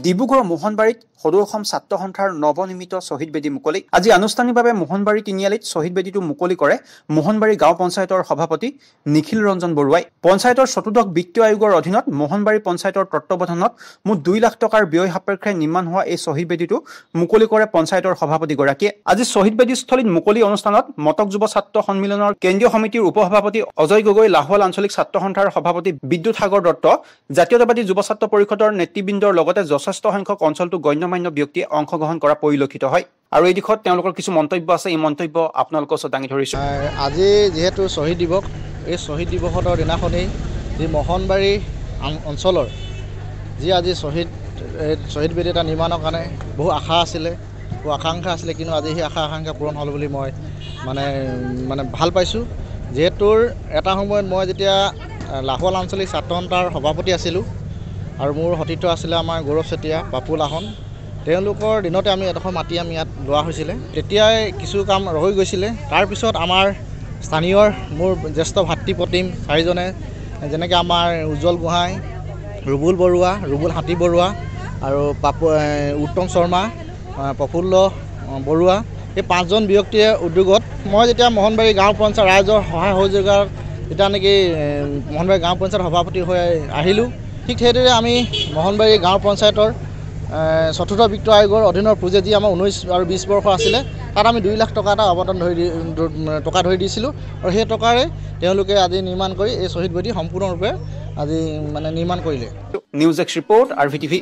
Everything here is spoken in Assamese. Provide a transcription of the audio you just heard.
ডিব্ৰুগড়ৰ মোহনবাৰীত সদৌ অসম ছাত্ৰ সন্থাৰ নৱনিৰ্মিত শ্বহীদ বেদী মুকলি। আজি আনুষ্ঠানিকভাৱে মোহনবাৰী তিনিআলিত শ্বহীদ বেদীটো মুকলি কৰে মোহনবাৰী গাঁও পঞ্চায়তৰ সভাপতি নিখিল ৰঞ্জন বৰুৱাই। পঞ্চায়তৰ চতুৰ্দশ বিত্ত আয়োগৰ অধীনত মোহনবাৰী পঞ্চায়তৰ তত্বাৱধানত মুঠ 2 লাখ টকাৰ ব্যয় সাপেক্ষে নিৰ্মাণ হোৱা এই শ্বহীদ বেদীটো মুকলি কৰে পঞ্চায়তৰ সভাপতিগৰাকীয়ে। আজি শ্বহীদ বেদীস্থলীত মুকলি অনুষ্ঠানত মটক যুৱ ছাত্ৰ সন্মিলনৰ কেন্দ্ৰীয় সমিতিৰ উপসভাপতি অজয় গগৈ, লাহোৱাল আঞ্চলিক ছাত্ৰ সন্থাৰ সভাপতি বিদ্যুৎ সাগৰ দত্ত, জাতীয়তাবাদী যুৱ ছাত্ৰ পৰিষদৰ নেতৃবৃন্দৰ লগতে যথেষ্ট সংখ্যক অঞ্চলটো গণ্যমান্য ব্যক্তিয়ে অংশগ্ৰহণ কৰা পৰিলক্ষিত হয়। আৰু এই দিশত তেওঁলোকৰ কিছু মন্তব্য আছে, এই মন্তব্য আপোনালোকৰ ওচৰত দাঙি ধৰিছোঁ। আজি যিহেতু শ্বহীদ দিৱস, এই শ্বহীদ দিৱসৰ দিনাখনেই যি মোহনবাৰী অঞ্চলৰ যি আজি শ্বহীদ বেদী এটা নিৰ্মাণৰ কাৰণে বহু আশা আছিলে, বহু আকাংক্ষা আছিলে, কিন্তু আজি সেই আকাংক্ষা পূৰণ হ'ল বুলি মই মানে ভাল পাইছোঁ। যিহেতু এটা সময়ত মই যেতিয়া লাহোৱাল আঞ্চলিক ছাত্ৰ সন্থাৰ সভাপতি আছিলোঁ আৰু মোৰ সতীৰ্থ আছিলে আমাৰ গৌৰৱ চেতিয়া, পাপু লাহন, তেওঁলোকৰ দিনতে আমি এডোখৰ মাটি ইয়াত লোৱা হৈছিলে। তেতিয়াই কিছু কাম ৰৈ গৈছিলে। তাৰপিছত আমাৰ স্থানীয় মোৰ জ্যেষ্ঠ ভাতৃ প্ৰতিম 4জনে, যেনেকৈ আমাৰ উজ্জ্বল গোহাঁই, ৰুবুল হাতী বৰুৱা আৰু উত্তম শৰ্মা, প্ৰফুল্ল বৰুৱা, এই 5জন ব্যক্তিয়ে উদ্যোগত মই যেতিয়া মোহনবাৰী গাঁও পঞ্চায়ত ৰাইজৰ সহায় সহযোগৰ যেতিয়া নেকি মোহনবাৰী গাঁও পঞ্চায়ত সভাপতি হৈ আহিলোঁ, ঠিক সেইদৰে আমি মোহনবাৰী গাঁও পঞ্চায়তৰ চতুৰ্থ বিত্ত আয়োগৰ অধীনৰ পুঁজি যি আমাৰ 19 আৰু 20 বৰ্ষ আছিলে, তাত আমি 2 লাখ টকা এটা অৱদান ধৰি দিছিলোঁ আৰু সেই টকাৰে তেওঁলোকে আজি নিৰ্মাণ কৰি এই শ্বহীদ বেদী সম্পূৰ্ণৰূপে আজি নিৰ্মাণ কৰিলে। News x report, RVTV।